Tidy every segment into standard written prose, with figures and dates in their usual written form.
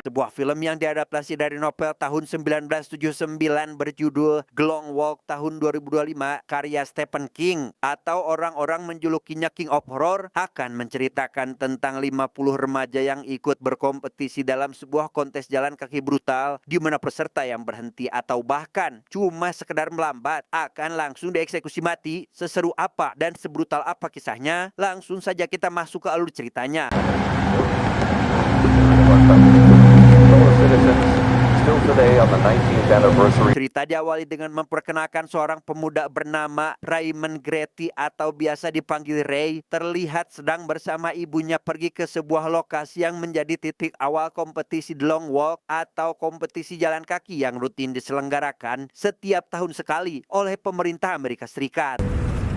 Sebuah film yang diadaptasi dari novel tahun 1979 berjudul Glong Walk tahun 2025 karya Stephen King atau orang-orang menjulukinya King of Horror akan menceritakan tentang 50 remaja yang ikut berkompetisi dalam sebuah kontes jalan kaki brutal di mana peserta yang berhenti atau bahkan cuma sekedar melambat akan langsung dieksekusi mati. Seseru apa dan sebrutal apa kisahnya? Langsung saja kita masuk ke alur ceritanya. Cerita diawali dengan memperkenalkan seorang pemuda bernama Raymond Grety atau biasa dipanggil Ray, terlihat sedang bersama ibunya pergi ke sebuah lokasi yang menjadi titik awal kompetisi The Long Walk atau kompetisi jalan kaki yang rutin diselenggarakan setiap tahun sekali oleh pemerintah Amerika Serikat.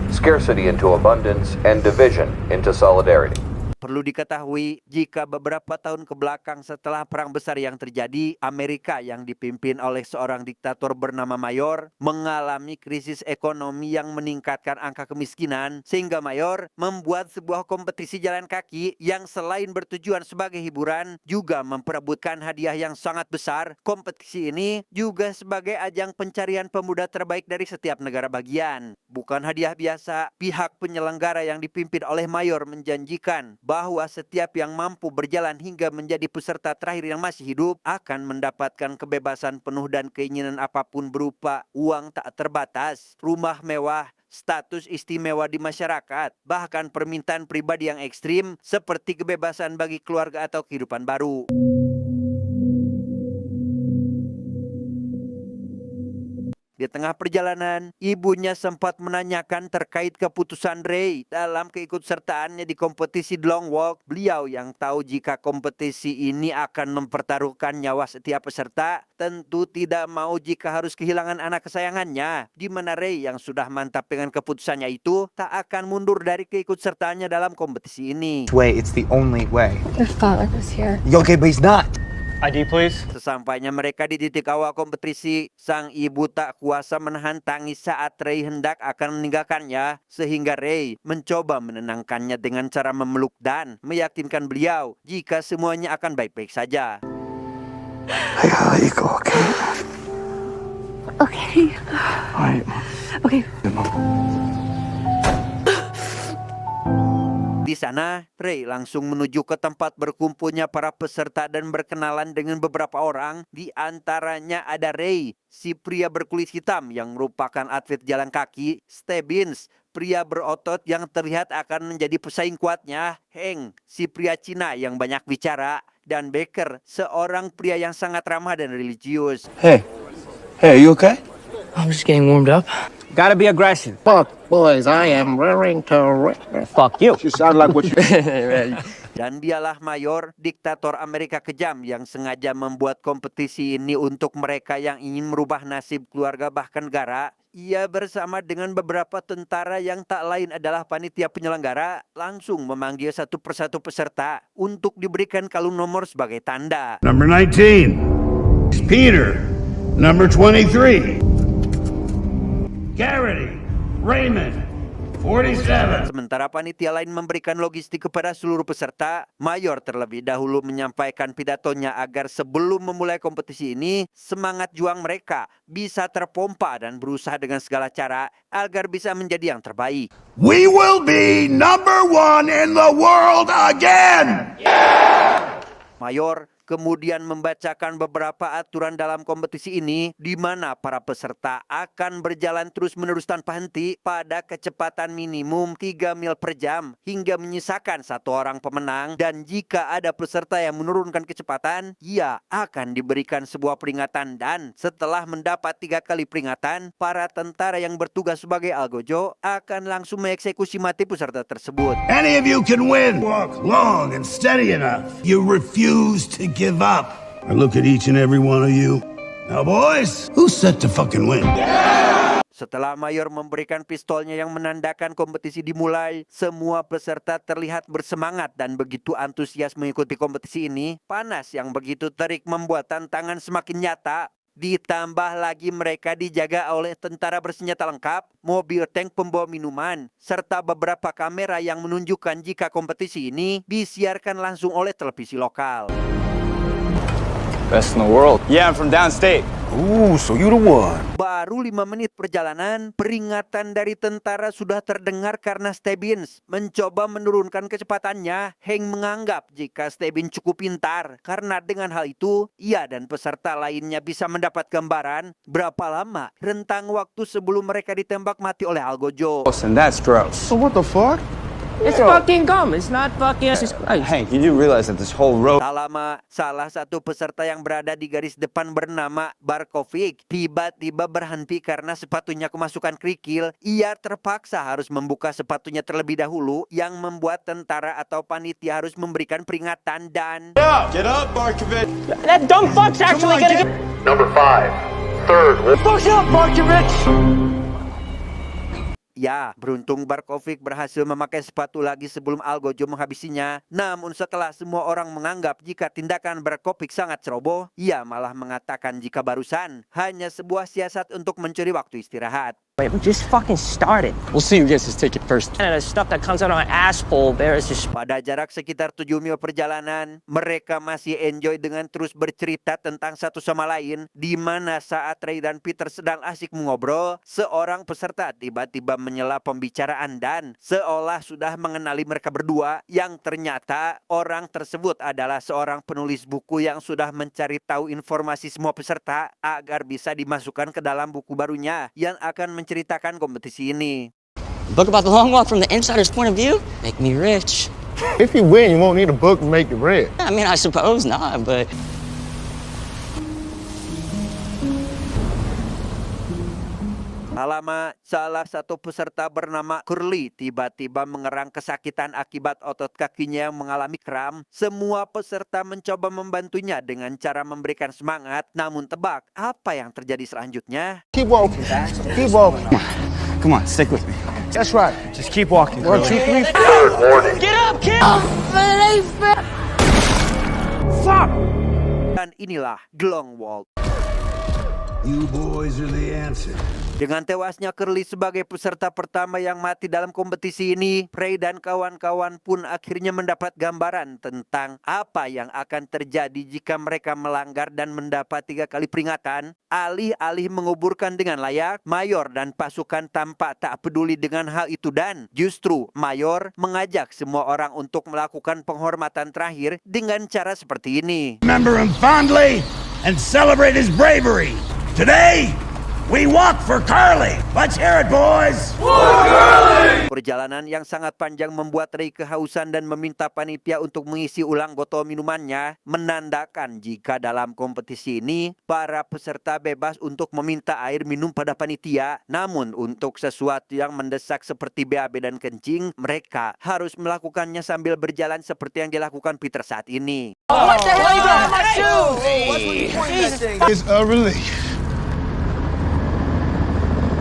Scarcity into abundance and division into solidarity. Perlu diketahui, jika beberapa tahun ke belakang setelah perang besar yang terjadi, Amerika yang dipimpin oleh seorang diktator bernama Mayor mengalami krisis ekonomi yang meningkatkan angka kemiskinan, sehingga Mayor membuat sebuah kompetisi jalan kaki yang selain bertujuan sebagai hiburan, juga memperebutkan hadiah yang sangat besar. Kompetisi ini juga sebagai ajang pencarian pemuda terbaik dari setiap negara bagian. Bukan hadiah biasa, pihak penyelenggara yang dipimpin oleh Mayor menjanjikan bahwa setiap yang mampu berjalan hingga menjadi peserta terakhir yang masih hidup akan mendapatkan kebebasan penuh dan keinginan apapun berupa uang tak terbatas, rumah mewah, status istimewa di masyarakat, bahkan permintaan pribadi yang ekstrim seperti kebebasan bagi keluarga atau kehidupan baru. Di tengah perjalanan, ibunya sempat menanyakan terkait keputusan Ray dalam keikutsertaannya di kompetisi The Long Walk. Beliau yang tahu jika kompetisi ini akan mempertaruhkan nyawa setiap peserta, tentu tidak mau jika harus kehilangan anak kesayangannya. Di mana Ray yang sudah mantap dengan keputusannya itu tak akan mundur dari keikutsertaannya dalam kompetisi ini. Way, it's the only way. Your father was here. Okay, but he's not. ID, please. Sesampainya mereka di titik awal kompetisi, sang ibu tak kuasa menahan tangis saat Ray hendak akan meninggalkannya, sehingga Ray mencoba menenangkannya dengan cara memeluk dan meyakinkan beliau jika semuanya akan baik-baik saja. I gotta let you go, okay? Okay. Alright. Okay. Di sana, Ray langsung menuju ke tempat berkumpulnya para peserta dan berkenalan dengan beberapa orang. Di antaranya ada Ray, si pria berkulit hitam yang merupakan atlet jalan kaki, Stebbins, pria berotot yang terlihat akan menjadi pesaing kuatnya, Hank, si pria Cina yang banyak bicara, dan Baker, seorang pria yang sangat ramah dan religius. Hey, are you okay? I'm just getting warmed up. Gotta be aggressive. Fuck, boys, I am raring to... Fuck you. You sound like what you... Dan dialah Mayor, diktator Amerika kejam yang sengaja membuat kompetisi ini untuk mereka yang ingin merubah nasib keluarga bahkan negara. Ia bersama dengan beberapa tentara yang tak lain adalah panitia penyelenggara langsung memanggil satu persatu peserta untuk diberikan kalung nomor sebagai tanda. Number 19, Peter. Number 23, Garrity, Raymond, 47. Sementara panitia lain memberikan logistik kepada seluruh peserta, Mayor terlebih dahulu menyampaikan pidatonya agar sebelum memulai kompetisi ini, semangat juang mereka bisa terpompa dan berusaha dengan segala cara agar bisa menjadi yang terbaik. We will be number 1 in the world again! Mayor kemudian membacakan beberapa aturan dalam kompetisi ini di mana para peserta akan berjalan terus-menerus tanpa henti pada kecepatan minimum 3 mil per jam hingga menyisakan satu orang pemenang, dan jika ada peserta yang menurunkan kecepatan, ia akan diberikan sebuah peringatan, dan setelah mendapat 3 kali peringatan, para tentara yang bertugas sebagai algojo akan langsung mengeksekusi mati peserta tersebut. Any of you can win. Walk long and steady enough. You refuse to give up. I look at each and every one of you. Now boys, who's set to fucking win? Setelah Mayor memberikan pistolnya yang menandakan kompetisi dimulai, semua peserta terlihat bersemangat dan begitu antusias mengikuti kompetisi ini. Panas yang begitu terik membuat tantangan semakin nyata. Ditambah lagi mereka dijaga oleh tentara bersenjata lengkap, mobil tank pembawa minuman, serta beberapa kamera yang menunjukkan jika kompetisi ini disiarkan langsung oleh televisi lokal. Best in the world. Yeah, I'm from downstate. Ooh, so you the one. Baru 5 menit perjalanan, peringatan dari tentara sudah terdengar karena Stebbins mencoba menurunkan kecepatannya. Hank menganggap jika Stebbins cukup pintar, karena dengan hal itu, ia dan peserta lainnya bisa mendapat gambaran berapa lama rentang waktu sebelum mereka ditembak mati oleh Algojo. And that's gross. So what the fuck? It's fucking gum. It's not fucking. Hank, you do realize that this whole road. Tak lama, salah satu peserta yang berada di garis depan bernama Barkovic tiba-tiba berhenti karena sepatunya kemasukan kerikil. Ia terpaksa harus membuka sepatunya terlebih dahulu, yang membuat tentara atau panitia harus memberikan peringatan dan... Get up, Barkovich. That dumb fuck's actually gonna get. Number 5, third. Push up, Barkovich. Ya, beruntung Barkovic berhasil memakai sepatu lagi sebelum Algojo menghabisinya. Namun setelah semua orang menganggap jika tindakan Barkovic sangat ceroboh, ia malah mengatakan jika barusan hanya sebuah siasat untuk mencuri waktu istirahat. Wait, we just fucking started. We'll see who gets his ticket first. And the stuff that comes out of my asshole bears just. Pada jarak sekitar 7 mil perjalanan, mereka masih enjoy dengan terus bercerita tentang satu sama lain, di mana saat Ray dan Peter sedang asik mengobrol, seorang peserta tiba-tiba menyela pembicaraan dan seolah sudah mengenali mereka berdua, yang ternyata orang tersebut adalah seorang penulis buku yang sudah mencari tahu informasi semua peserta agar bisa dimasukkan ke dalam buku barunya yang akan menceritakan kompetisi ini. Book about the long walk from the insider's point of view? Make me rich. If you win, you won't need a book to make you rich. I mean, I suppose not, but... Tak lama, salah satu peserta bernama Curly tiba-tiba mengerang kesakitan akibat otot kakinya yang mengalami kram. Semua peserta mencoba membantunya dengan cara memberikan semangat. Namun tebak, apa yang terjadi selanjutnya? Keep walking. Keep walking. Come on, stick with me. That's right. Just keep walking. 1, 2, 3. Third warning. Get up, kid. Dan inilah Glongwald. You boys are the answer. Dengan tewasnya Curly sebagai peserta pertama yang mati dalam kompetisi ini, Ray dan kawan-kawan pun akhirnya mendapat gambaran tentang apa yang akan terjadi jika mereka melanggar dan mendapat 3 kali peringatan. Alih-alih menguburkan dengan layak, Mayor dan pasukan tampak tak peduli dengan hal itu dan justru Mayor mengajak semua orang untuk melakukan penghormatan terakhir dengan cara seperti ini. Remember him fondly and celebrate his bravery. Today, we walk for Carly. Let's hear it, boys. Perjalanan yang sangat panjang membuat Ray kehausan dan meminta panitia untuk mengisi ulang botol minumannya, menandakan jika dalam kompetisi ini para peserta bebas untuk meminta air minum pada panitia. Namun untuk sesuatu yang mendesak seperti BAB dan kencing, mereka harus melakukannya sambil berjalan seperti yang dilakukan Peter saat ini. What the hell you got on my shoes? It's a relief.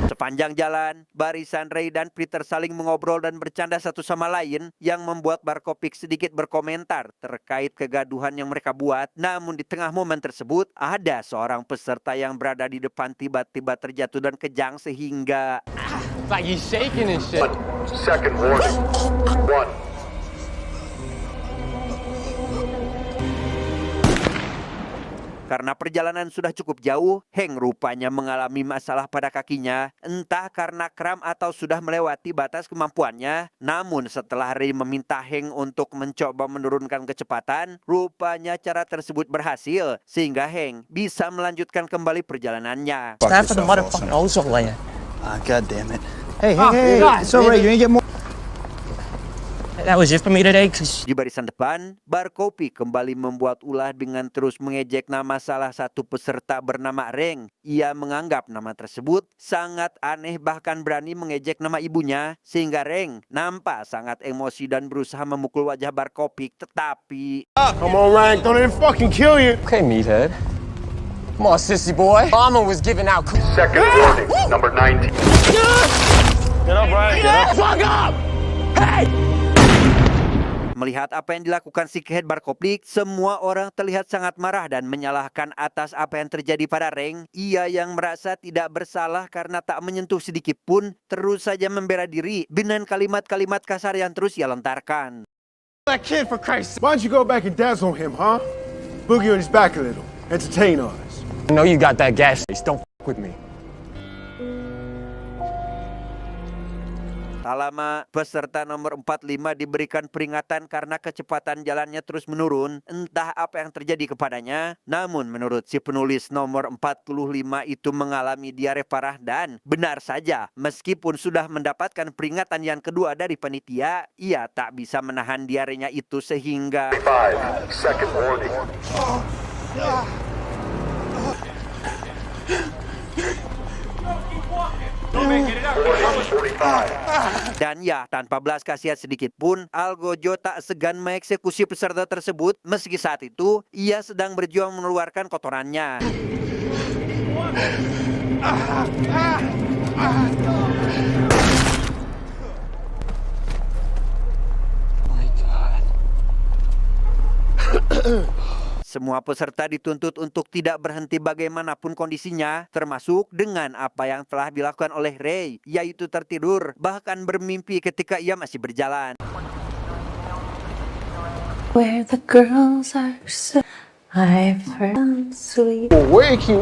Sepanjang jalan, barisan Ray dan Peter saling mengobrol dan bercanda satu sama lain yang membuat Barkovic sedikit berkomentar terkait kegaduhan yang mereka buat. Namun di tengah momen tersebut, ada seorang peserta yang berada di depan tiba-tiba terjatuh dan kejang sehingga... Like he's shaking and shit. Second warning. 1. Karena perjalanan sudah cukup jauh, Hank rupanya mengalami masalah pada kakinya, entah karena kram atau sudah melewati batas kemampuannya. Namun setelah Ray meminta Hank untuk mencoba menurunkan kecepatan, rupanya cara tersebut berhasil, sehingga Hank bisa melanjutkan kembali perjalanannya. Time for the motherfucking ozone layer. God damn it. Hey, it's alright. You ain't get more. That was it for me today, cause... Di barisan depan, Barkovic kembali membuat ulah dengan terus mengejek nama salah satu peserta bernama Reng. Ia menganggap nama tersebut sangat aneh, bahkan berani mengejek nama ibunya, sehingga Reng nampak sangat emosi dan berusaha memukul wajah Barkovic, tetapi... Come on, Rank. Don't let him fucking kill you. Okay, meathead. Come on, sissy boy. Mama was giving out. Second warning. Number 19. Get up, Rank. Get up. Fuck up! Hey! Melihat apa yang dilakukan si Kehead Barkovic, semua orang terlihat sangat marah dan menyalahkan atas apa yang terjadi pada Reng. Ia yang merasa tidak bersalah karena tak menyentuh sedikit pun, terus saja membela diri dengan kalimat-kalimat kasar yang terus ia lontarkan. That kid, for Christ's sake. Why don't you go back and dance on him, huh? Boogie on his back a little. Entertain us. I know you got that gas. Don't fuck with me. Tak lama, peserta nomor 45 diberikan peringatan karena kecepatan jalannya terus menurun. Entah apa yang terjadi kepadanya. Namun menurut si penulis nomor 45 itu mengalami diare parah dan benar saja. Meskipun sudah mendapatkan peringatan yang kedua dari panitia, ia tak bisa menahan diarenya itu sehingga 5-second warning. dan ya, tanpa belas kasihan sedikit pun, Algojo tak segan mengeksekusi peserta tersebut meski saat itu ia sedang berjuang mengeluarkan kotorannya. My God. Semua peserta dituntut untuk tidak berhenti bagaimanapun kondisinya, termasuk dengan apa yang telah dilakukan oleh Ray, yaitu tertidur, bahkan bermimpi ketika ia masih berjalan. Where the girls are so I've heard sweet. Wakey,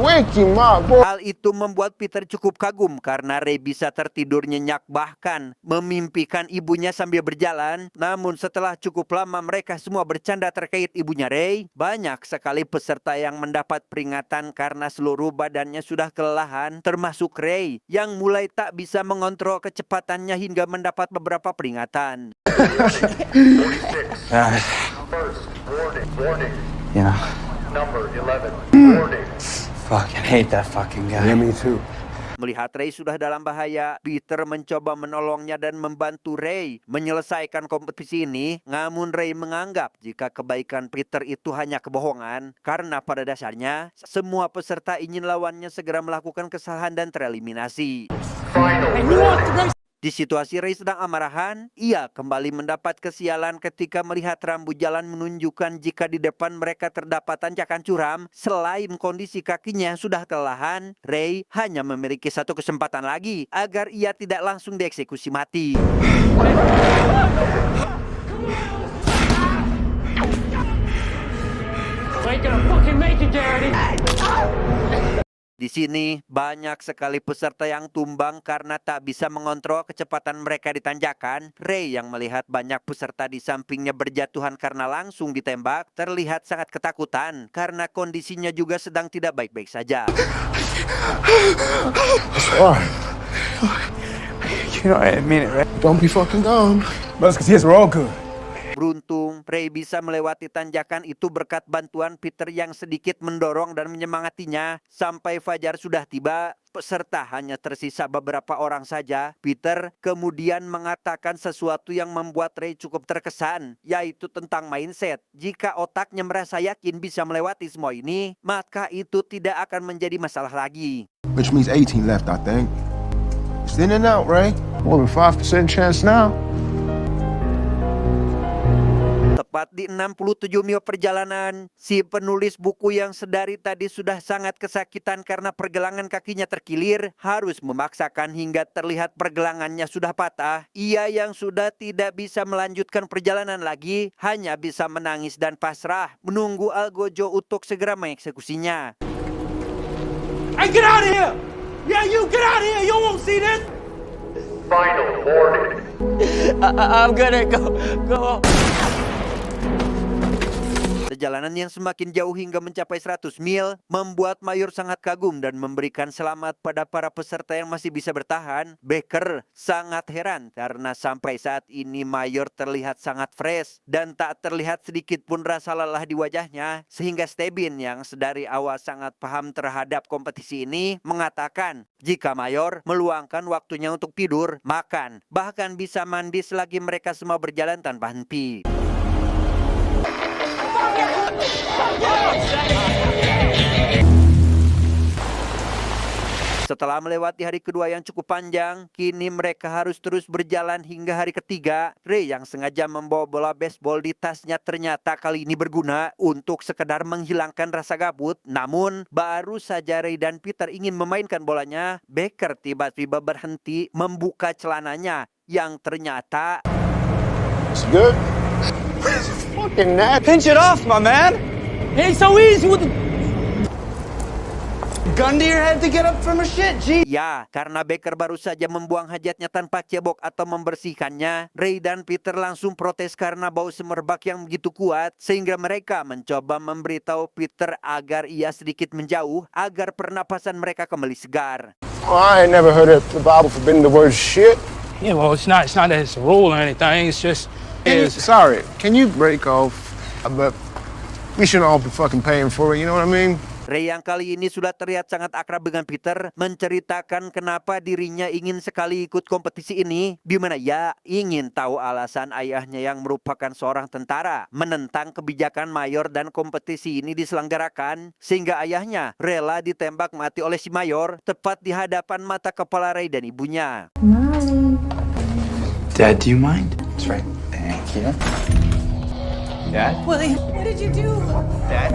my boy. Hal itu membuat Peter cukup kagum karena Ray bisa tertidur nyenyak bahkan memimpikan ibunya sambil berjalan. Namun setelah cukup lama mereka semua bercanda terkait ibunya Ray, banyak sekali peserta yang mendapat peringatan karena seluruh badannya sudah kelelahan, termasuk Ray yang mulai tak bisa mengontrol kecepatannya hingga mendapat beberapa peringatan. First, warning. You know, Number 11, warning. fucking hate that fucking guy. Yeah, me too. Melihat Ray sudah dalam bahaya, Peter mencoba menolongnya dan membantu Ray menyelesaikan kompetisi ini. Namun Ray menganggap jika kebaikan Peter itu hanya kebohongan, karena pada dasarnya semua peserta ingin lawannya segera melakukan kesalahan dan tereliminasi. Di situasi Ray sedang amarahan, ia kembali mendapat kesialan ketika melihat rambu jalan menunjukkan jika di depan mereka terdapat tanjakan curam. Selain kondisi kakinya yang sudah kelelahan, Ray hanya memiliki satu kesempatan lagi agar ia tidak langsung dieksekusi mati. Di sini banyak sekali peserta yang tumbang karena tak bisa mengontrol kecepatan mereka di tanjakan. Ray yang melihat banyak peserta di sampingnya berjatuhan karena langsung ditembak terlihat sangat ketakutan karena kondisinya juga sedang tidak baik-baik saja. You know, I mean it, right? Don't be fucking dumb. But it's yes, we're all good. Beruntung, Ray bisa melewati tanjakan itu berkat bantuan Peter yang sedikit mendorong dan menyemangatinya. Sampai fajar sudah tiba, peserta hanya tersisa beberapa orang saja. Peter kemudian mengatakan sesuatu yang membuat Ray cukup terkesan, yaitu tentang mindset. Jika otaknya merasa yakin bisa melewati semua ini, maka itu tidak akan menjadi masalah lagi. Which means 18 left, I think. It's in and out, Ray. More than 5% chance now. Tepat di 67 mil perjalanan, si penulis buku yang sedari tadi sudah sangat kesakitan karena pergelangan kakinya terkilir, harus memaksakan hingga terlihat pergelangannya sudah patah. Ia yang sudah tidak bisa melanjutkan perjalanan lagi, hanya bisa menangis dan pasrah, menunggu Algojo untuk segera mengeksekusinya. Hey, get out of here! Yeah, you get out of here! You won't see this! Final warning. I'm gonna go. Perjalanan yang semakin jauh hingga mencapai 100 mil membuat Mayor sangat kagum dan memberikan selamat pada para peserta yang masih bisa bertahan. Baker sangat heran karena sampai saat ini Mayor terlihat sangat fresh dan tak terlihat sedikit pun rasa lelah di wajahnya. Sehingga Stebin yang sedari awal sangat paham terhadap kompetisi ini mengatakan jika Mayor meluangkan waktunya untuk tidur, makan, bahkan bisa mandi selagi mereka semua berjalan tanpa henti. Setelah melewati hari kedua yang cukup panjang, kini mereka harus terus berjalan hingga hari ketiga. Ray yang sengaja membawa bola baseball di tasnya ternyata kali ini berguna untuk sekedar menghilangkan rasa gabut. Namun, baru saja Ray dan Peter ingin memainkan bolanya, Baker tiba-tiba berhenti membuka celananya yang ternyata... It's good. Fucking that. Pinch it off, my man. It ain't so easy with the... Gun to your head to get up from her shit, G. Ya, karena Becker baru saja membuang hajatnya tanpa cebok atau membersihkannya, Ray dan Peter langsung protes karena bau semerbak yang begitu kuat, sehingga mereka mencoba memberitahu Peter agar ia sedikit menjauh agar pernapasan mereka kembali segar. Well, I ain't never heard of the Bible forbidding the word shit. Yeah, well, it's not that it's a rule or anything. It's just Sorry, can you break off? But we shouldn't all be fucking paying for it, you know what I mean? Ray yang kali ini sudah terlihat sangat akrab dengan Peter menceritakan kenapa dirinya ingin sekali ikut kompetisi ini, di mana ia ingin tahu alasan ayahnya yang merupakan seorang tentara menentang kebijakan mayor dan kompetisi ini diselenggarakan, sehingga ayahnya rela ditembak mati oleh si mayor tepat di hadapan mata kepala Ray dan ibunya. Dad, do you mind? That's right. Thank you. Dad? Willie, what did you do? Dad?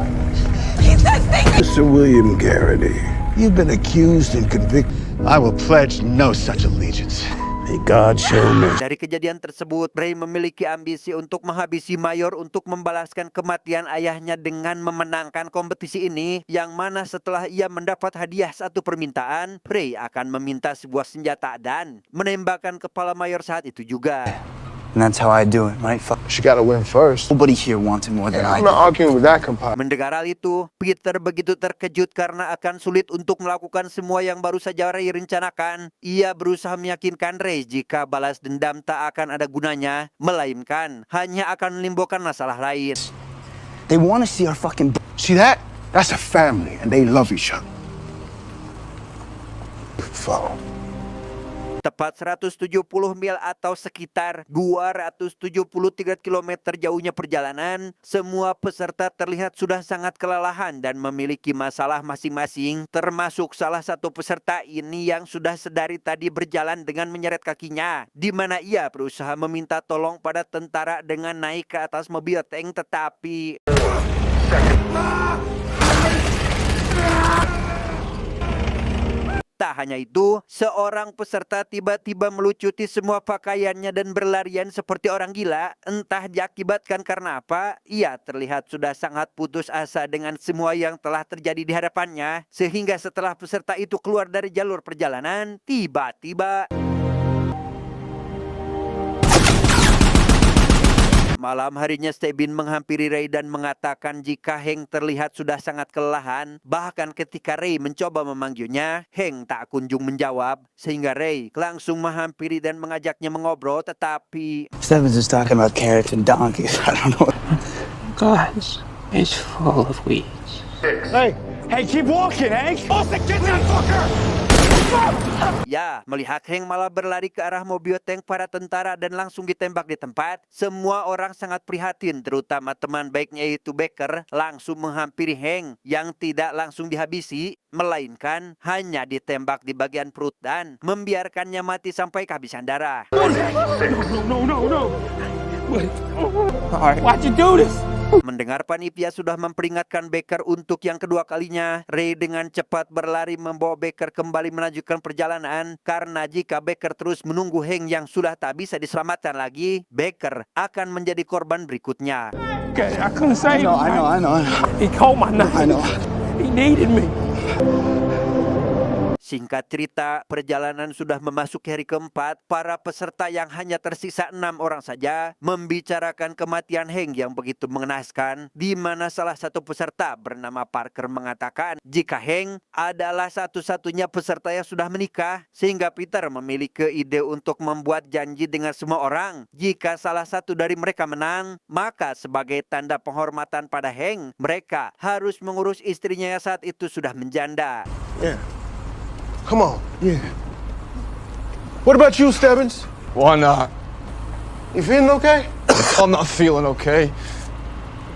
Mr. William Garrity, you've been accused and convicted. I will pledge no such allegiance. May God show me. Dari kejadian tersebut, Ray memiliki ambisi untuk menghabisi mayor untuk membalaskan kematian ayahnya dengan memenangkan kompetisi ini, yang mana setelah ia mendapat hadiah satu permintaan, Ray akan meminta sebuah senjata dan menembakkan kepala mayor saat itu juga. And that's how I do it, right? Fuck. She gotta win first. Nobody here wants it more than I I'm do. not arguing with that, compadre. Mendengar hal itu, Peter begitu terkejut karena akan sulit untuk melakukan semua yang baru saja Ray rencanakan. Ia berusaha meyakinkan Ray jika balas dendam tak akan ada gunanya, melainkan hanya akan menimbulkan masalah lain. They want to see our fucking. See that? That's a family, and they love each other. Follow. Tepat 170 mil atau sekitar 273 km jauhnya perjalanan, semua peserta terlihat sudah sangat kelelahan dan memiliki masalah masing-masing, termasuk salah satu peserta ini yang sudah sedari tadi berjalan dengan menyeret kakinya, di mana ia berusaha meminta tolong pada tentara dengan naik ke atas mobil tank, tetapi tak hanya itu, seorang peserta tiba-tiba melucuti semua pakaiannya dan berlarian seperti orang gila. Entah diakibatkan karena apa, ia terlihat sudah sangat putus asa dengan semua yang telah terjadi di hadapannya. Sehingga setelah peserta itu keluar dari jalur perjalanan, tiba-tiba malam harinya Stebin menghampiri Ray dan mengatakan jika Hank terlihat sudah sangat kelelahan. Bahkan ketika Ray mencoba memanggilnya, Hank tak kunjung menjawab, sehingga Ray langsung menghampiri dan mengajaknya mengobrol, tetapi Stebbins is talking about carrots and donkeys. I don't know. Guys, it's full of weeds. Hey, keep walking, Hank. Austin, get that fucker! ya, melihat Hank malah berlari ke arah mobil tank para tentara dan langsung ditembak di tempat, semua orang sangat prihatin, terutama teman baiknya yaitu Becker, langsung menghampiri Hank yang tidak langsung dihabisi, melainkan hanya ditembak di bagian perut dan membiarkannya mati sampai kehabisan darah. No. Wait. Why'd you do this? Mendengar panitia sudah memperingatkan Becker untuk yang kedua kalinya, Ray dengan cepat berlari membawa Becker kembali melanjutkan perjalanan, karena jika Becker terus menunggu Hank yang sudah tak bisa diselamatkan lagi, Becker akan menjadi korban berikutnya. Okay, I couldn't save him. I know. He called my name. I know. He needed me. Singkat cerita, perjalanan sudah memasuki hari keempat. Para peserta yang hanya tersisa 6 orang saja membicarakan kematian Hank yang begitu mengenaskan, di mana salah satu peserta bernama Parker mengatakan jika Hank adalah satu-satunya peserta yang sudah menikah, sehingga Peter memiliki ide untuk membuat janji dengan semua orang. Jika salah satu dari mereka menang, maka sebagai tanda penghormatan pada Hank, mereka harus mengurus istrinya yang saat itu sudah menjanda. Yeah. Come on. Yeah. What about you, Stebbins? Why not? You feeling okay? I'm not feeling okay.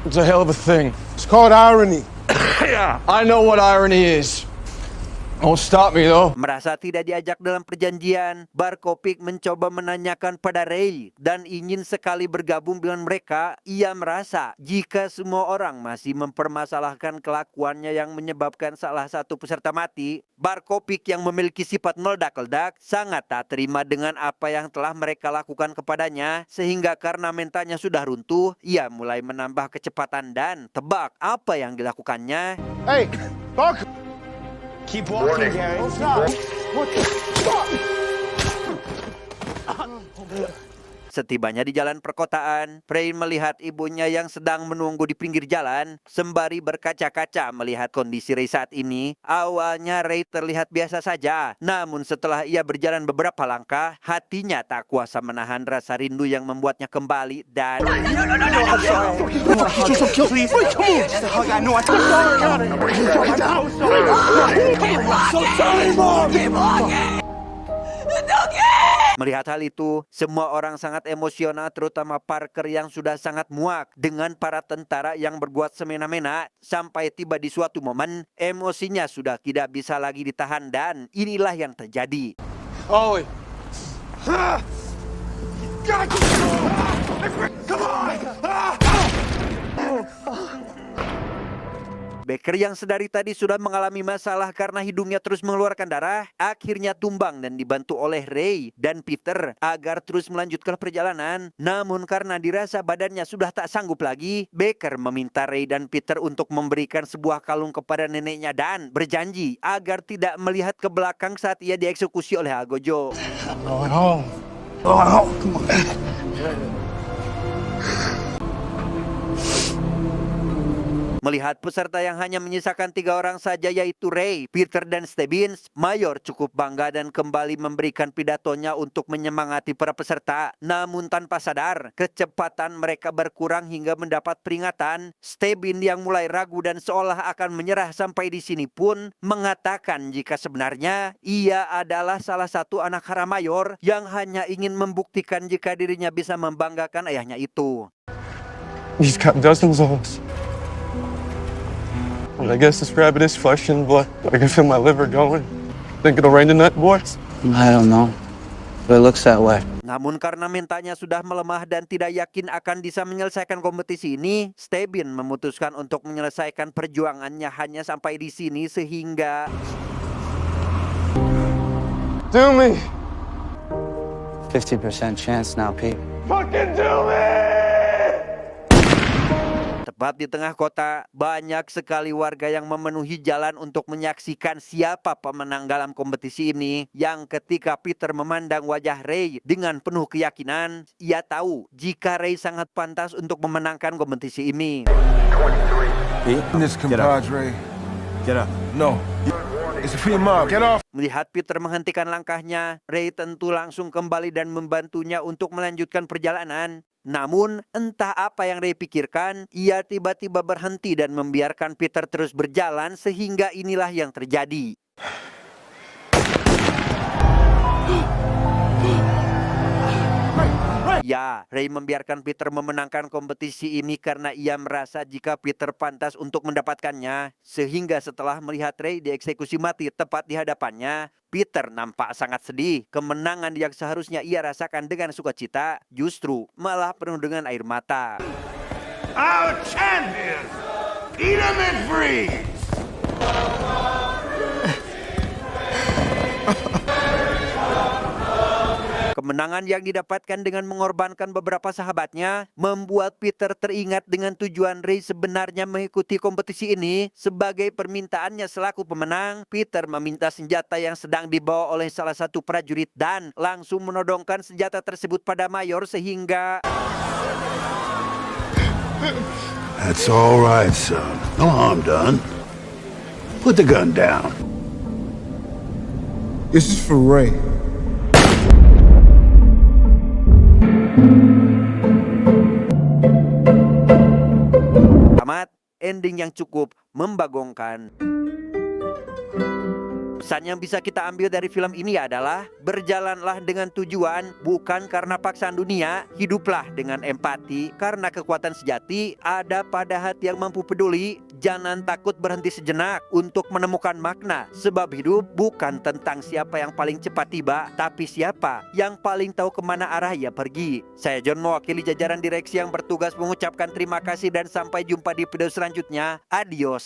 It's a hell of a thing. It's called irony. Yeah, I know what irony is. Won't stop me though. Merasa tidak diajak dalam perjanjian, Barkopik mencoba menanyakan pada Ray dan ingin sekali bergabung dengan mereka. Ia merasa jika semua orang masih mempermasalahkan kelakuannya yang menyebabkan salah satu peserta mati, Barkopik yang memiliki sifat meledak-ledak sangat tak terima dengan apa yang telah mereka lakukan kepadanya, sehingga karena mentalnya sudah runtuh, ia mulai menambah kecepatan dan tebak apa yang dilakukannya. Hey, Parker. Keep walking, Gary. Setibanya di jalan perkotaan, Ray melihat ibunya yang sedang menunggu di pinggir jalan. Sembari berkaca-kaca melihat kondisi Ray saat ini, awalnya Ray terlihat biasa saja. Namun setelah ia berjalan beberapa langkah, hatinya tak kuasa menahan rasa rindu yang membuatnya kembali dan... Melihat hal itu, semua orang sangat emosional, terutama Parker yang sudah sangat muak dengan para tentara yang berbuat semena-mena. Sampai tiba di suatu momen, emosinya sudah tidak bisa lagi ditahan dan inilah yang terjadi. Ollie. Baker yang sedari tadi sudah mengalami masalah karena hidungnya terus mengeluarkan darah, akhirnya tumbang dan dibantu oleh Ray dan Peter agar terus melanjutkan perjalanan. Namun karena dirasa badannya sudah tak sanggup lagi, Baker meminta Ray dan Peter untuk memberikan sebuah kalung kepada neneknya dan berjanji agar tidak melihat ke belakang saat ia dieksekusi oleh Agojo. Going home. Going home. Come on. Melihat peserta yang hanya menyisakan 3 orang saja yaitu Ray, Peter, dan Stebbins, Mayor cukup bangga dan kembali memberikan pidatonya untuk menyemangati para peserta. Namun tanpa sadar, kecepatan mereka berkurang hingga mendapat peringatan. Stebbins yang mulai ragu dan seolah akan menyerah sampai di sini pun mengatakan jika sebenarnya ia adalah salah satu anak hara Mayor yang hanya ingin membuktikan jika dirinya bisa membanggakan ayahnya itu. He's got dozens of us. I guess this rabbit is flesh and blood. I can feel my liver going. Think it'll rain tonight, boys? I don't know, but it looks that way. Namun karena mentalnya sudah melemah dan tidak yakin akan bisa menyelesaikan kompetisi ini, Stebbins memutuskan untuk menyelesaikan perjuangannya hanya sampai di sini sehingga... Do me! 50% chance now, Pete. Fucking do me! Tepat di tengah kota, banyak sekali warga yang memenuhi jalan untuk menyaksikan siapa pemenang dalam kompetisi ini. Yang ketika Peter memandang wajah Ray dengan penuh keyakinan, ia tahu jika Ray sangat pantas untuk memenangkan kompetisi ini. This compadre. Get up. No. It's for your mom. Get off. Melihat Peter menghentikan langkahnya, Ray tentu langsung kembali dan membantunya untuk melanjutkan perjalanan. Namun, entah apa yang Ray pikirkan, ia tiba-tiba berhenti dan membiarkan Peter terus berjalan sehingga inilah yang terjadi. Ya, Ray membiarkan Peter memenangkan kompetisi ini karena ia merasa jika Peter pantas untuk mendapatkannya. Sehingga setelah melihat Ray dieksekusi mati tepat di hadapannya, Peter nampak sangat sedih. Kemenangan yang seharusnya ia rasakan dengan sukacita justru malah penuh dengan air mata. Our champion! Eat 'em and freeze! Kemenangan yang didapatkan dengan mengorbankan beberapa sahabatnya membuat Peter teringat dengan tujuan Ray sebenarnya mengikuti kompetisi ini. Sebagai permintaannya selaku pemenang, Peter meminta senjata yang sedang dibawa oleh salah satu prajurit dan langsung menodongkan senjata tersebut pada Mayor sehingga... That's all right, son. No harm done. Put the gun down. This is for Ray. Ending yang cukup membagongkan. Pesan yang bisa kita ambil dari film ini adalah berjalanlah dengan tujuan, bukan karena paksaan dunia. Hiduplah dengan empati, karena kekuatan sejati ada pada hati yang mampu peduli. Jangan takut berhenti sejenak untuk menemukan makna, sebab hidup bukan tentang siapa yang paling cepat tiba, tapi siapa yang paling tahu kemana arah ia pergi. Saya John, mewakili jajaran direksi yang bertugas mengucapkan terima kasih dan sampai jumpa di video selanjutnya. Adios.